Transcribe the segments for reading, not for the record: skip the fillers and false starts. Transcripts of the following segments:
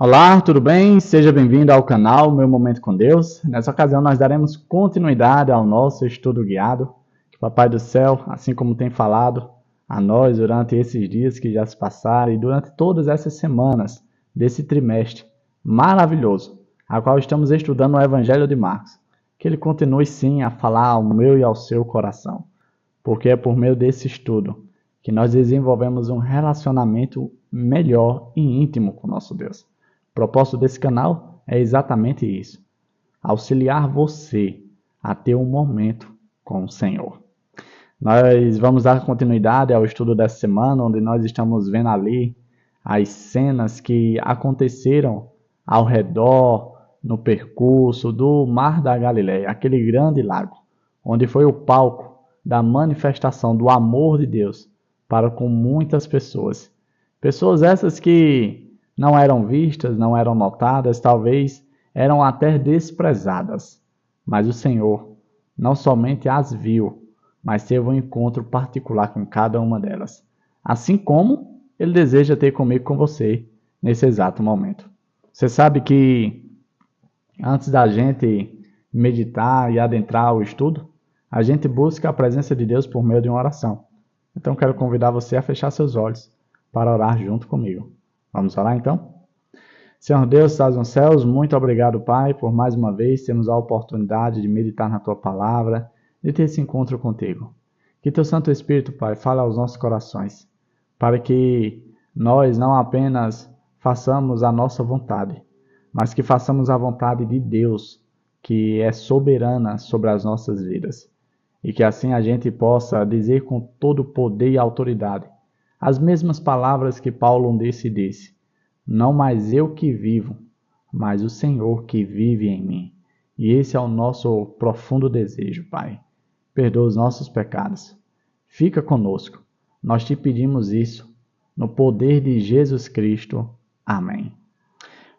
Olá, tudo bem? Seja bem-vindo ao canal Meu Momento com Deus. Nessa ocasião nós daremos continuidade ao nosso estudo guiado. Que o Papai do Céu, assim como tem falado a nós durante esses dias que já se passaram e durante todas essas semanas desse trimestre maravilhoso, a qual estamos estudando o Evangelho de Marcos, que ele continue sim a falar ao meu e ao seu coração, porque é por meio desse estudo que nós desenvolvemos um relacionamento melhor e íntimo com nosso Deus. O propósito desse canal é exatamente isso: auxiliar você a ter um momento com o Senhor. Nós vamos dar continuidade ao estudo dessa semana, onde nós estamos vendo ali as cenas que aconteceram ao redor, no percurso do Mar da Galileia, aquele grande lago, onde foi o palco da manifestação do amor de Deus para com muitas pessoas. Pessoas essas que não eram vistas, não eram notadas, talvez eram até desprezadas. Mas o Senhor não somente as viu, mas teve um encontro particular com cada uma delas. Assim como Ele deseja ter comigo com você nesse exato momento. Você sabe que antes da gente meditar e adentrar o estudo, a gente busca a presença de Deus por meio de uma oração. Então quero convidar você a fechar seus olhos para orar junto comigo. Vamos orar então? Senhor Deus, estás nos céus, muito obrigado, Pai, por mais uma vez termos a oportunidade de meditar na Tua Palavra, de ter esse encontro contigo. Que Teu Santo Espírito, Pai, fale aos nossos corações, para que nós não apenas façamos a nossa vontade, mas que façamos a vontade de Deus, que é soberana sobre as nossas vidas. E que assim a gente possa dizer com todo poder e autoridade as mesmas palavras que Paulo disse: não mais eu que vivo, mas o Senhor que vive em mim. E esse é o nosso profundo desejo, Pai. Perdoa os nossos pecados. Fica conosco. Nós te pedimos isso, no poder de Jesus Cristo. Amém.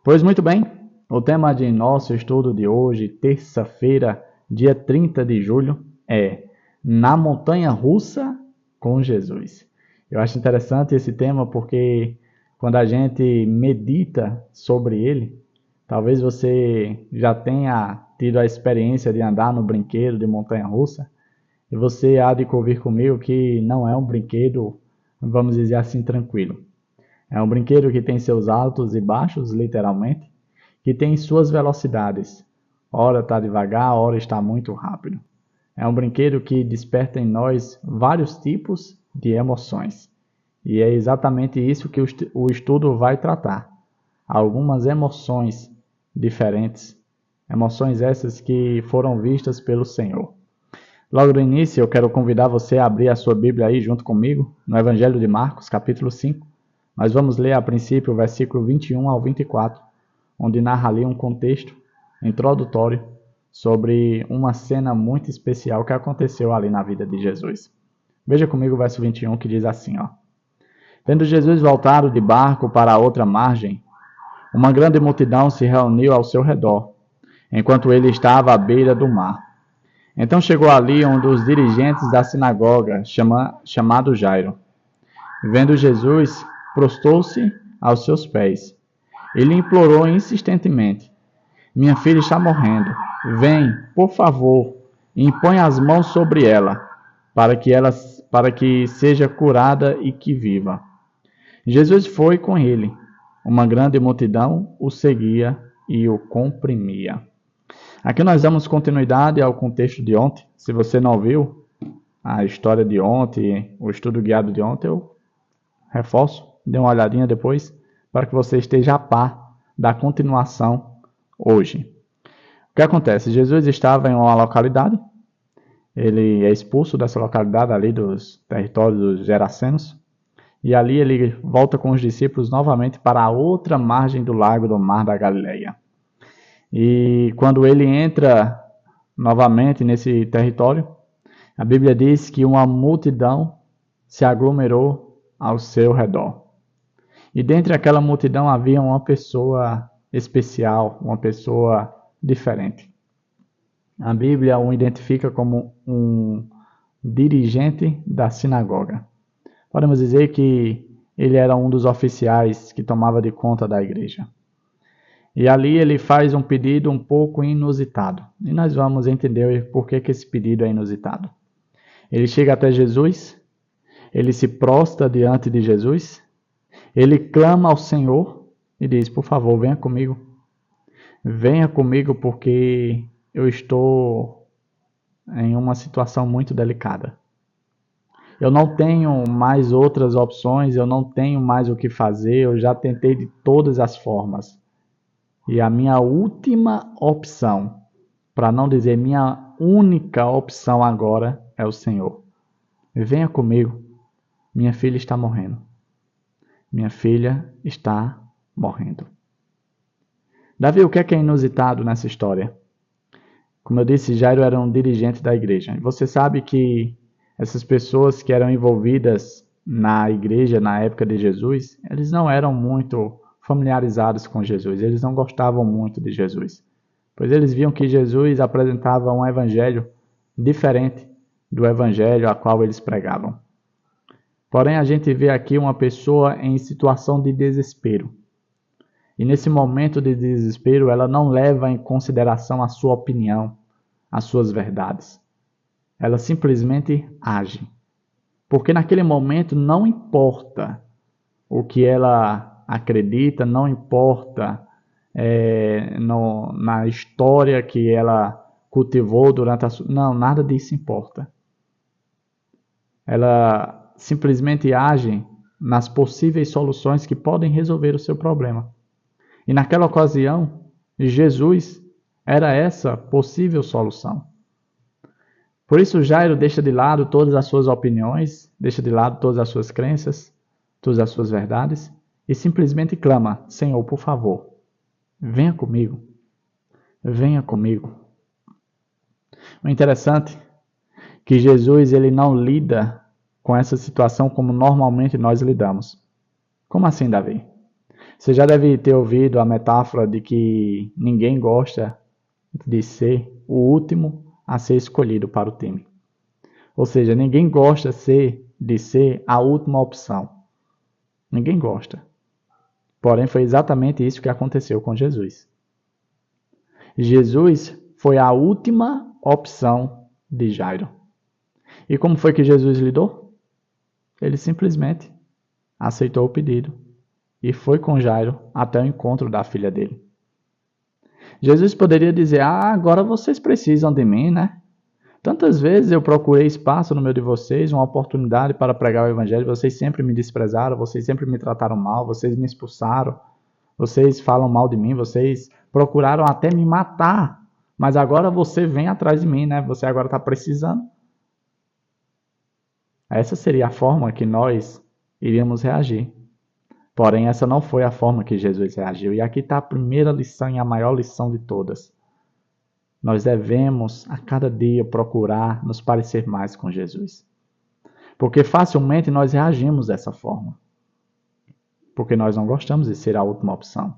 Pois muito bem, o tema de nosso estudo de hoje, terça-feira, dia 30 de julho, é Na Montanha Russa com Jesus. Eu acho interessante esse tema porque quando a gente medita sobre ele, talvez você já tenha tido a experiência de andar no brinquedo de montanha-russa, e você há de convir comigo que não é um brinquedo, vamos dizer assim, tranquilo. É um brinquedo que tem seus altos e baixos, literalmente, que tem suas velocidades. Ora está devagar, ora está muito rápido. É um brinquedo que desperta em nós vários tipos de emoções. E é exatamente isso que o estudo vai tratar. Algumas emoções diferentes. Emoções essas que foram vistas pelo Senhor. Logo no início, eu quero convidar você a abrir a sua Bíblia aí junto comigo, no Evangelho de Marcos, capítulo 5. Nós vamos ler a princípio o versículo 21 ao 24, onde narra ali um contexto introdutório sobre uma cena muito especial que aconteceu ali na vida de Jesus. Veja comigo o verso 21 que diz assim, ó. Tendo Jesus voltado de barco para a outra margem, uma grande multidão se reuniu ao seu redor, enquanto ele estava à beira do mar. Então chegou ali um dos dirigentes da sinagoga, chamado Jairo. Vendo Jesus, prostrou-se aos seus pés. Ele implorou insistentemente: minha filha está morrendo. Vem, por favor, e impõe as mãos sobre ela, para que seja curada e que viva. Jesus foi com ele. Uma grande multidão o seguia e o comprimia. Aqui nós damos continuidade ao contexto de ontem. Se você não viu a história de ontem, o estudo guiado de ontem, eu reforço, dê uma olhadinha depois, para que você esteja a par da continuação hoje. O que acontece? Jesus estava em uma localidade, ele é expulso dessa localidade ali dos territórios dos Gerasenos, e ali ele volta com os discípulos novamente para a outra margem do lago do Mar da Galileia. E quando ele entra novamente nesse território, a Bíblia diz que uma multidão se aglomerou ao seu redor. E dentre aquela multidão havia uma pessoa especial, uma pessoa diferente. A Bíblia o identifica como um dirigente da sinagoga. Podemos dizer que ele era um dos oficiais que tomava de conta da igreja. E ali ele faz um pedido um pouco inusitado. E nós vamos entender por que esse pedido é inusitado. Ele chega até Jesus, ele se prostra diante de Jesus, ele clama ao Senhor e diz: por favor, venha comigo. Venha comigo porque eu estou em uma situação muito delicada. Eu não tenho mais outras opções, eu não tenho mais o que fazer, eu já tentei de todas as formas. E a minha última opção, para não dizer minha única opção agora, é o Senhor. Venha comigo, minha filha está morrendo. Minha filha está morrendo. Davi, o que é inusitado nessa história? Como eu disse, Jairo era um dirigente da igreja. E você sabe que essas pessoas que eram envolvidas na igreja na época de Jesus, eles não eram muito familiarizados com Jesus, eles não gostavam muito de Jesus, pois eles viam que Jesus apresentava um evangelho diferente do evangelho a qual eles pregavam. Porém, a gente vê aqui uma pessoa em situação de desespero. E nesse momento de desespero, ela não leva em consideração a sua opinião, as suas verdades. Ela simplesmente age. Porque naquele momento não importa o que ela acredita, não importa na história que ela cultivou durante a sua... Não, nada disso importa. Ela simplesmente age nas possíveis soluções que podem resolver o seu problema. E naquela ocasião, Jesus era essa possível solução. Por isso, Jairo deixa de lado todas as suas opiniões, deixa de lado todas as suas crenças, todas as suas verdades, e simplesmente clama: Senhor, por favor, venha comigo, venha comigo. O interessante é que Jesus ele não lida com essa situação como normalmente nós lidamos. Como assim, Davi? Você já deve ter ouvido a metáfora de que ninguém gosta de ser o último a ser escolhido para o time. Ou seja, ninguém gosta de ser a última opção. Ninguém gosta. Porém, foi exatamente isso que aconteceu com Jesus. Jesus foi a última opção de Jairo. E como foi que Jesus lidou? Ele simplesmente aceitou o pedido e foi com Jairo até o encontro da filha dele. Jesus poderia dizer: agora vocês precisam de mim, né? Tantas vezes eu procurei espaço no meio de vocês, uma oportunidade para pregar o evangelho, vocês sempre me desprezaram, vocês sempre me trataram mal, vocês me expulsaram, vocês falam mal de mim, vocês procuraram até me matar, mas agora você vem atrás de mim, né? Você agora está precisando. Essa seria a forma que nós iríamos reagir. Porém, essa não foi a forma que Jesus reagiu. E aqui está a primeira lição e a maior lição de todas. Nós devemos, a cada dia, procurar nos parecer mais com Jesus. Porque facilmente nós reagimos dessa forma. Porque nós não gostamos de ser a última opção.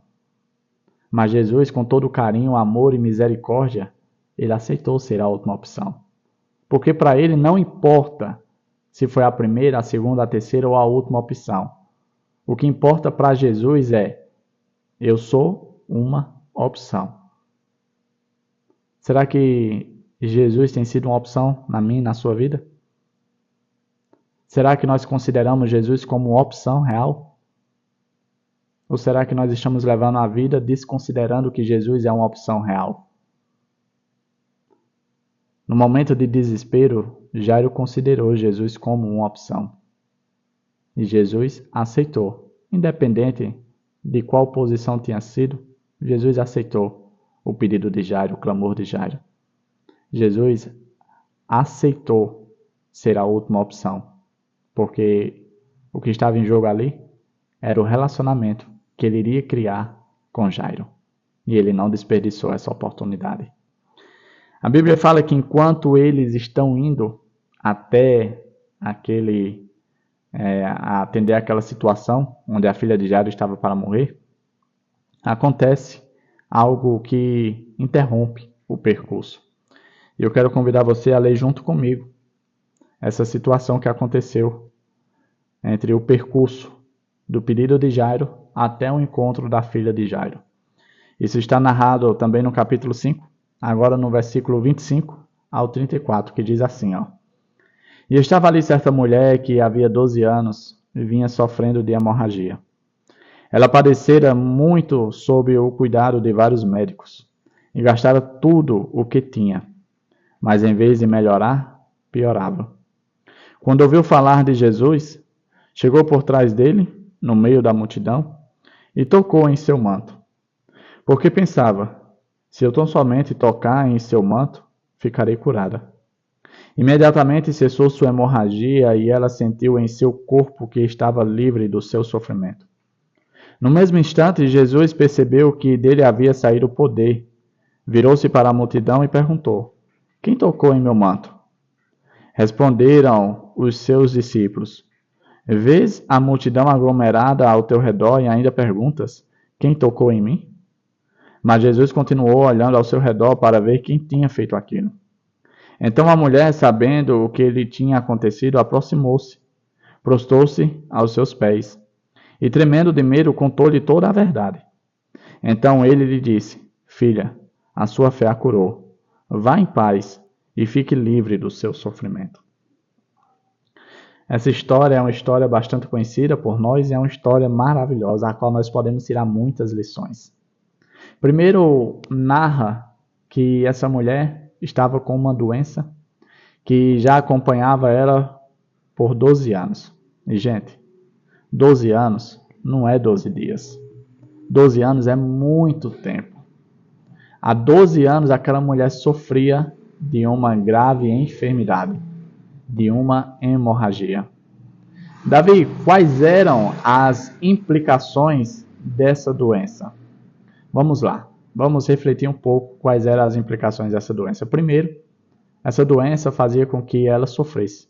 Mas Jesus, com todo o carinho, amor e misericórdia, ele aceitou ser a última opção. Porque para ele não importa se foi a primeira, a segunda, a terceira ou a última opção. O que importa para Jesus é: eu sou uma opção. Será que Jesus tem sido uma opção na minha e na sua vida? Será que nós consideramos Jesus como uma opção real? Ou será que nós estamos levando a vida desconsiderando que Jesus é uma opção real? No momento de desespero, Jairo considerou Jesus como uma opção. E Jesus aceitou. Independente de qual posição tinha sido, Jesus aceitou o pedido de Jairo, o clamor de Jairo. Jesus aceitou ser a última opção, porque o que estava em jogo ali era o relacionamento que ele iria criar com Jairo. E ele não desperdiçou essa oportunidade. A Bíblia fala que enquanto eles estão indo até a atender aquela situação onde a filha de Jairo estava para morrer, acontece algo que interrompe o percurso. E eu quero convidar você a ler junto comigo essa situação que aconteceu entre o percurso do pedido de Jairo até o encontro da filha de Jairo. Isso está narrado também no capítulo 5, agora no versículo 25 ao 34, que diz assim, ó. E estava ali certa mulher que havia 12 anos e vinha sofrendo de hemorragia. Ela padecera muito sob o cuidado de vários médicos e gastara tudo o que tinha, mas em vez de melhorar, piorava. Quando ouviu falar de Jesus, chegou por trás dele, no meio da multidão, e tocou em seu manto. Porque pensava, se eu tão somente tocar em seu manto, ficarei curada. Imediatamente cessou sua hemorragia e ela sentiu em seu corpo que estava livre do seu sofrimento. No mesmo instante, Jesus percebeu que dele havia saído o poder. Virou-se para a multidão e perguntou: Quem tocou em meu manto? Responderam os seus discípulos: Vês a multidão aglomerada ao teu redor e ainda perguntas: Quem tocou em mim? Mas Jesus continuou olhando ao seu redor para ver quem tinha feito aquilo. Então a mulher, sabendo o que lhe tinha acontecido, aproximou-se, prostrou-se aos seus pés e, tremendo de medo, contou-lhe toda a verdade. Então ele lhe disse: Filha, a sua fé a curou. Vá em paz e fique livre do seu sofrimento. Essa história é uma história bastante conhecida por nós e é uma história maravilhosa, a qual nós podemos tirar muitas lições. Primeiro, narra que essa mulher estava com uma doença que já acompanhava ela por 12 anos. E, gente, 12 anos não é 12 dias. 12 anos é muito tempo. Há 12 anos aquela mulher sofria de uma grave enfermidade, de uma hemorragia. Davi, quais eram as implicações dessa doença? Vamos lá, vamos refletir um pouco quais eram as implicações dessa doença. Primeiro, essa doença fazia com que ela sofresse.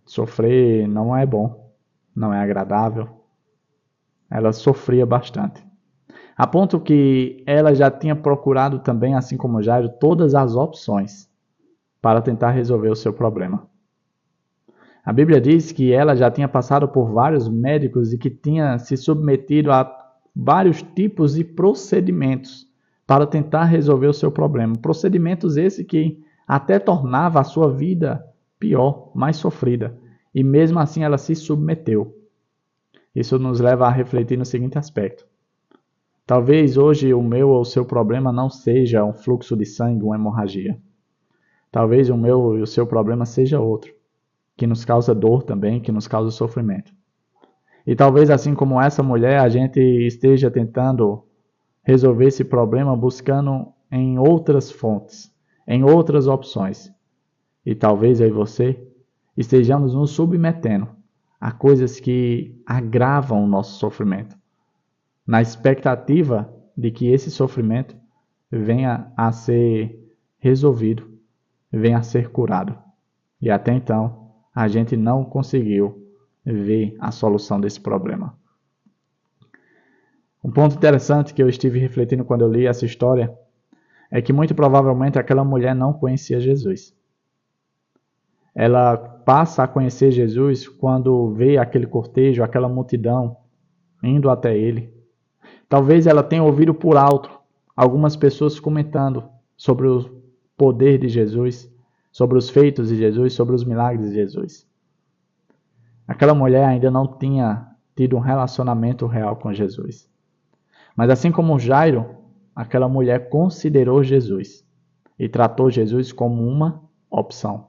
Sofrer não é bom, não é agradável. Ela sofria bastante. A ponto que ela já tinha procurado também, assim como Jairo, todas as opções para tentar resolver o seu problema. A Bíblia diz que ela já tinha passado por vários médicos e que tinha se submetido a vários tipos de procedimentos para tentar resolver o seu problema. Procedimentos esses que até tornava a sua vida pior, mais sofrida. E mesmo assim ela se submeteu. Isso nos leva a refletir no seguinte aspecto. Talvez hoje o meu ou o seu problema não seja um fluxo de sangue, uma hemorragia. Talvez o meu e o seu problema seja outro, que nos causa dor também, que nos causa sofrimento. E talvez assim como essa mulher, a gente esteja tentando resolver esse problema buscando em outras fontes, em outras opções. E talvez eu e você estejamos nos submetendo a coisas que agravam o nosso sofrimento, na expectativa de que esse sofrimento venha a ser resolvido, venha a ser curado. E até então, a gente não conseguiu ver a solução desse problema. Um ponto interessante que eu estive refletindo quando eu li essa história é que muito provavelmente aquela mulher não conhecia Jesus. Ela passa a conhecer Jesus quando vê aquele cortejo, aquela multidão indo até ele. Talvez ela tenha ouvido por alto algumas pessoas comentando sobre o poder de Jesus, sobre os feitos de Jesus, sobre os milagres de Jesus. Aquela mulher ainda não tinha tido um relacionamento real com Jesus. Mas assim como Jairo, aquela mulher considerou Jesus e tratou Jesus como uma opção.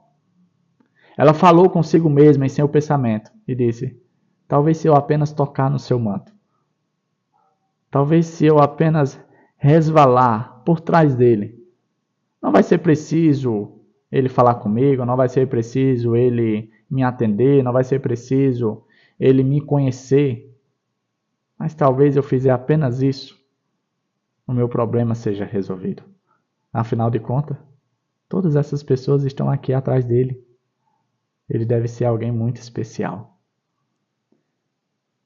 Ela falou consigo mesma em seu pensamento e disse: talvez se eu apenas tocar no seu manto, talvez se eu apenas resvalar por trás dele, não vai ser preciso ele falar comigo, não vai ser preciso ele me atender, não vai ser preciso ele me conhecer, mas talvez eu fizer apenas isso, o meu problema seja resolvido. Afinal de contas, todas essas pessoas estão aqui atrás dele. Ele deve ser alguém muito especial.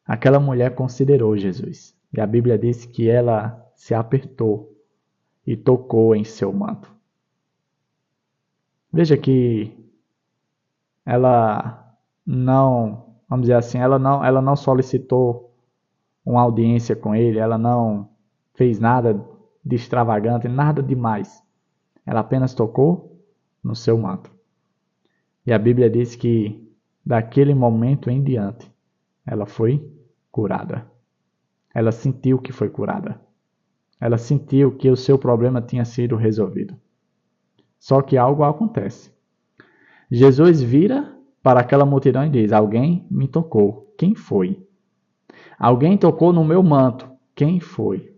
Aquela mulher considerou Jesus. E a Bíblia diz que ela se apertou e tocou em seu manto. Veja que ela não, vamos dizer assim, ela não solicitou uma audiência com ele, ela não fez nada de extravagante, nada demais. Ela apenas tocou no seu manto. E a Bíblia diz que daquele momento em diante, ela foi curada. Ela sentiu que foi curada. Ela sentiu que o seu problema tinha sido resolvido. Só que algo acontece. Jesus vira para aquela multidão e diz: alguém me tocou. Quem foi? Alguém tocou no meu manto. Quem foi?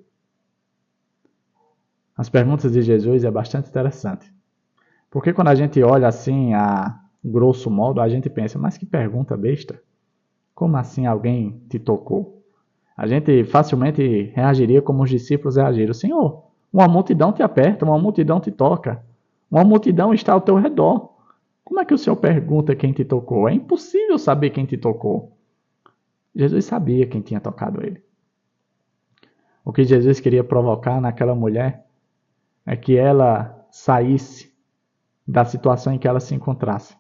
As perguntas de Jesus é bastante interessante. Porque quando a gente olha assim, a grosso modo, a gente pensa: mas que pergunta besta. Como assim alguém te tocou? A gente facilmente reagiria como os discípulos reagiram. Senhor, uma multidão te aperta, uma multidão te toca. Uma multidão está ao teu redor. Como é que o Senhor pergunta quem te tocou? É impossível saber quem te tocou. Jesus sabia quem tinha tocado ele. O que Jesus queria provocar naquela mulher é que ela saísse da situação em que ela se encontrasse.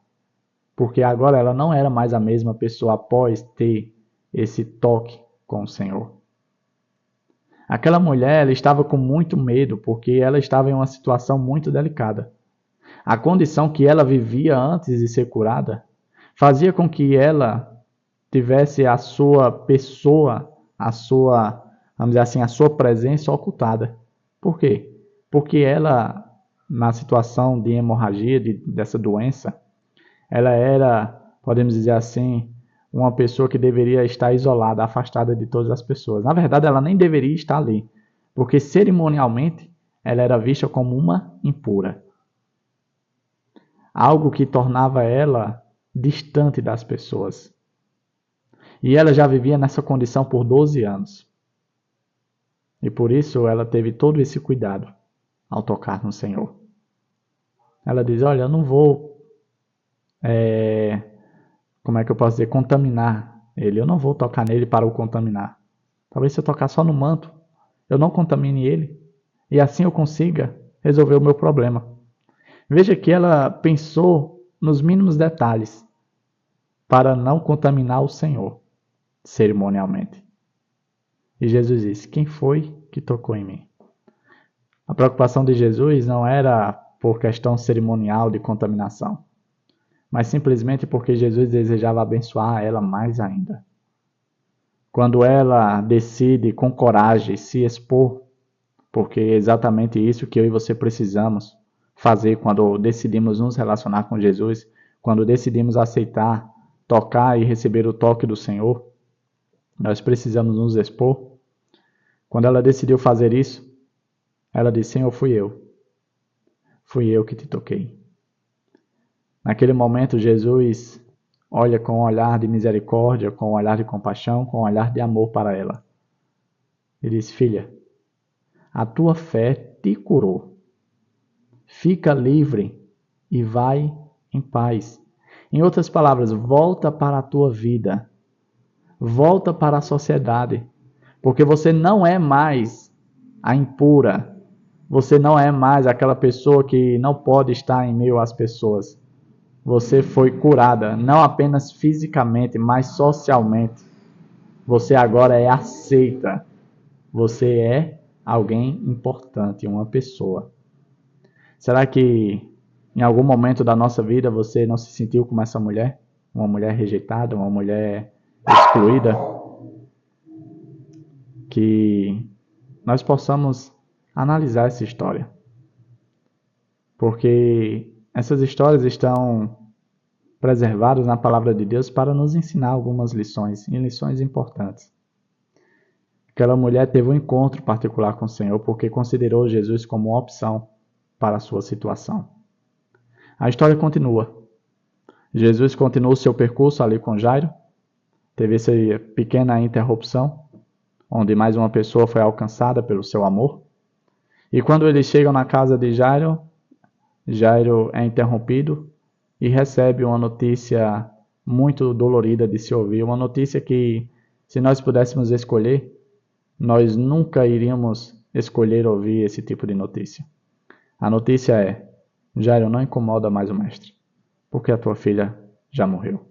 Porque agora ela não era mais a mesma pessoa após ter esse toque com o Senhor. Aquela mulher ela estava com muito medo porque ela estava em uma situação muito delicada. A condição que ela vivia antes de ser curada fazia com que ela tivesse a sua pessoa, vamos dizer assim, a sua presença ocultada. Por quê? Porque ela, na situação de hemorragia, dessa doença, ela era, podemos dizer assim, uma pessoa que deveria estar isolada, afastada de todas as pessoas. Na verdade, ela nem deveria estar ali, porque cerimonialmente ela era vista como uma impura. Algo que tornava ela distante das pessoas. E ela já vivia nessa condição por 12 anos. E por isso ela teve todo esse cuidado ao tocar no Senhor. Ela diz: olha, eu não vou, como é que eu posso dizer, contaminar ele. Eu não vou tocar nele para o contaminar. Talvez se eu tocar só no manto, eu não contamine ele. E assim eu consiga resolver o meu problema. Veja que ela pensou nos mínimos detalhes para não contaminar o Senhor cerimonialmente. E Jesus disse: quem foi que tocou em mim? A preocupação de Jesus não era por questão cerimonial de contaminação, mas simplesmente porque Jesus desejava abençoar ela mais ainda. Quando ela decide com coragem se expor, porque é exatamente isso que eu e você precisamos fazer quando decidimos nos relacionar com Jesus, quando decidimos aceitar, tocar e receber o toque do Senhor, nós precisamos nos expor. Quando ela decidiu fazer isso, ela disse: Senhor, fui eu que te toquei. Naquele momento, Jesus olha com um olhar de misericórdia, com um olhar de compaixão, com um olhar de amor para ela. Ele diz: filha, a tua fé te curou. Fica livre e vai em paz. Em outras palavras, volta para a tua vida. Volta para a sociedade. Porque você não é mais a impura. Você não é mais aquela pessoa que não pode estar em meio às pessoas. Você foi curada, não apenas fisicamente, mas socialmente. Você agora é aceita. Você é alguém importante, uma pessoa. Será que em algum momento da nossa vida você não se sentiu como essa mulher? Uma mulher rejeitada, uma mulher excluída? Que nós possamos analisar essa história. Porque essas histórias estão preservadas na palavra de Deus para nos ensinar algumas lições, e lições importantes. Aquela mulher teve um encontro particular com o Senhor porque considerou Jesus como uma opção para a sua situação. A história continua. Jesus continuou seu percurso ali com Jairo. Teve essa pequena interrupção, onde mais uma pessoa foi alcançada pelo seu amor. E quando eles chegam na casa de Jairo, Jairo é interrompido e recebe uma notícia muito dolorida de se ouvir. Uma notícia que, se nós pudéssemos escolher, nós nunca iríamos escolher ouvir esse tipo de notícia. A notícia é: Jairo, não incomoda mais o mestre, porque a tua filha já morreu.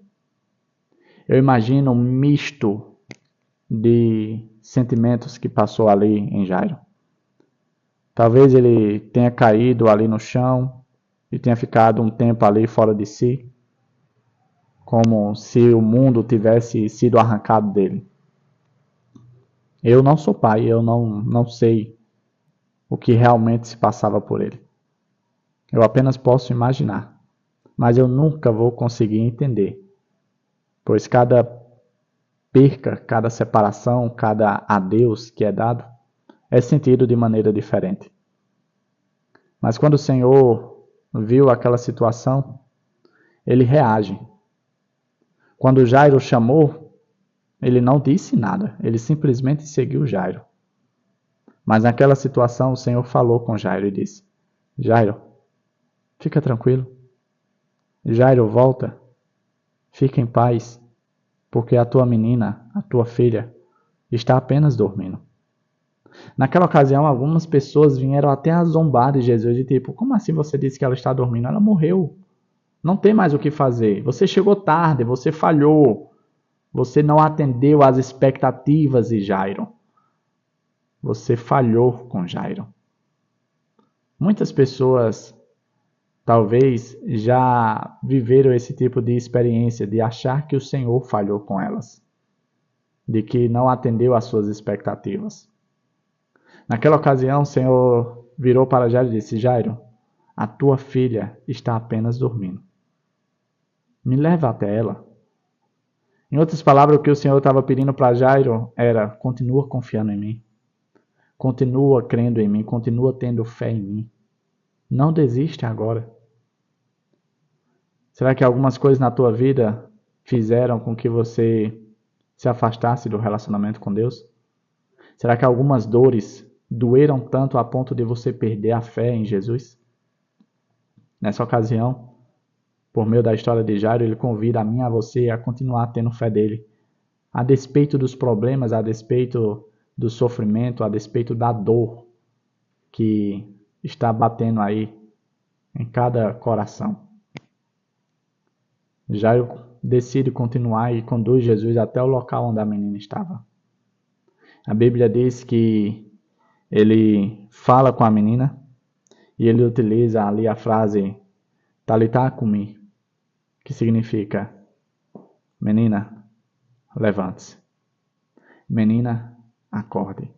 Eu imagino um misto de sentimentos que passou ali em Jairo. Talvez ele tenha caído ali no chão e tenha ficado um tempo ali fora de si, como se o mundo tivesse sido arrancado dele. Eu não sou pai, eu não sei o que realmente se passava por ele. Eu apenas posso imaginar, mas eu nunca vou conseguir entender, pois cada perca, cada separação, cada adeus que é dado é sentido de maneira diferente. Mas quando o Senhor viu aquela situação, ele reage. Quando Jairo chamou, ele não disse nada, ele simplesmente seguiu Jairo. Mas naquela situação o Senhor falou com Jairo e disse: Jairo, fica tranquilo. Jairo, volta, fica em paz, porque a tua menina, a tua filha, está apenas dormindo. Naquela ocasião, algumas pessoas vieram até a zombar de Jesus, de tipo, como assim você disse que ela está dormindo? Ela morreu. Não tem mais o que fazer. Você chegou tarde, você falhou. Você não atendeu às expectativas de Jairo. Você falhou com Jairo. Muitas pessoas talvez já viveram esse tipo de experiência de achar que o Senhor falhou com elas, de que não atendeu às suas expectativas. Naquela ocasião, o Senhor virou para Jairo e disse: Jairo, a tua filha está apenas dormindo. Me leva até ela. Em outras palavras, o que o Senhor estava pedindo para Jairo era: continua confiando em mim. Continua crendo em mim, continua tendo fé em mim. Não desiste agora. Será que algumas coisas na tua vida fizeram com que você se afastasse do relacionamento com Deus? Será que algumas dores doeram tanto a ponto de você perder a fé em Jesus? Nessa ocasião, por meio da história de Jairo, ele convida a mim e a você a continuar tendo fé dele, a despeito dos problemas, a despeito do sofrimento, a despeito da dor que está batendo aí em cada coração. Jairo decide continuar e conduz Jesus até o local onde a menina estava. A Bíblia diz que ele fala com a menina e ele utiliza ali a frase Talitá cumi, que significa: menina, levante-se. Menina, acorde.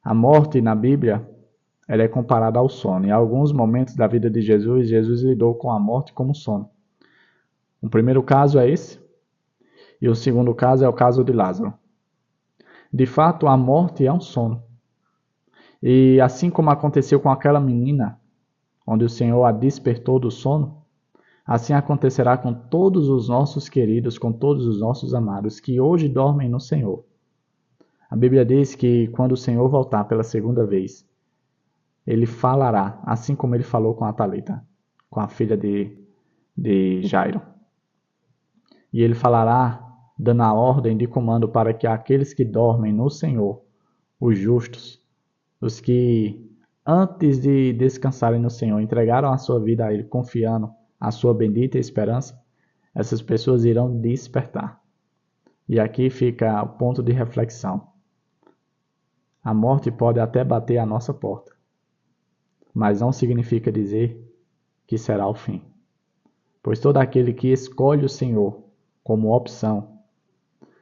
A morte na Bíblia ela é comparada ao sono. Em alguns momentos da vida de Jesus, Jesus lidou com a morte como sono. O primeiro caso é esse, e o segundo caso é o caso de Lázaro. De fato, a morte é um sono. E assim como aconteceu com aquela menina, onde o Senhor a despertou do sono, assim acontecerá com todos os nossos queridos, com todos os nossos amados que hoje dormem no Senhor. A Bíblia diz que quando o Senhor voltar pela segunda vez, ele falará, assim como ele falou com a Talita, com a filha de Jairo. E ele falará dando a ordem de comando para que aqueles que dormem no Senhor, os justos, os que antes de descansarem no Senhor entregaram a sua vida a Ele, confiando a sua bendita esperança, essas pessoas irão despertar. E aqui fica o ponto de reflexão. A morte pode até bater à nossa porta, mas não significa dizer que será o fim. Pois todo aquele que escolhe o Senhor como opção,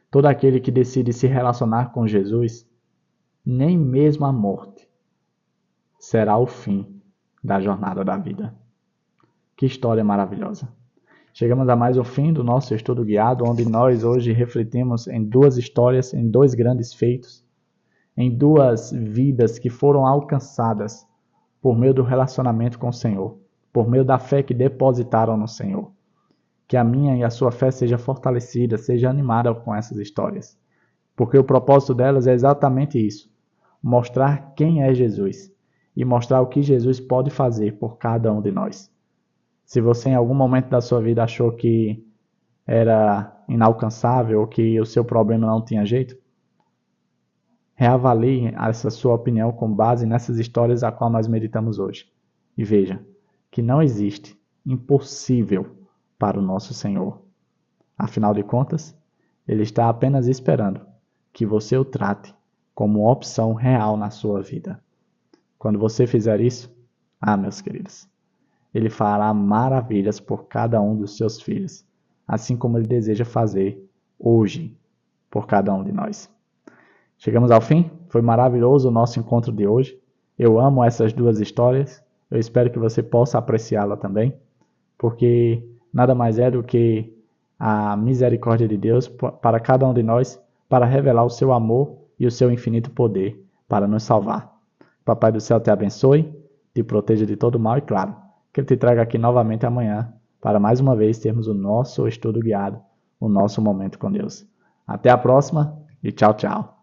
todo aquele que decide se relacionar com Jesus, nem mesmo a morte será o fim da jornada da vida. Que história maravilhosa! Chegamos a mais um fim do nosso estudo guiado, onde nós hoje refletimos em duas histórias, em dois grandes feitos, em duas vidas que foram alcançadas por meio do relacionamento com o Senhor, por meio da fé que depositaram no Senhor. Que a minha e a sua fé seja fortalecida, seja animada com essas histórias. Porque o propósito delas é exatamente isso: mostrar quem é Jesus e mostrar o que Jesus pode fazer por cada um de nós. Se você em algum momento da sua vida achou que era inalcançável ou que o seu problema não tinha jeito, reavalie essa sua opinião com base nessas histórias a qual nós meditamos hoje. E veja que não existe impossível para o nosso Senhor. Afinal de contas, Ele está apenas esperando que você o trate como opção real na sua vida. Quando você fizer isso, meus queridos, Ele fará maravilhas por cada um dos seus filhos, assim como Ele deseja fazer hoje por cada um de nós. Chegamos ao fim? Foi maravilhoso o nosso encontro de hoje. Eu amo essas duas histórias. Eu espero que você possa apreciá-la também, porque nada mais é do que a misericórdia de Deus para cada um de nós, para revelar o seu amor e o seu infinito poder para nos salvar. Papai do céu te abençoe, te proteja de todo mal e, claro, que Ele te traga aqui novamente amanhã para mais uma vez termos o nosso estudo guiado, o nosso momento com Deus. Até a próxima e tchau, tchau.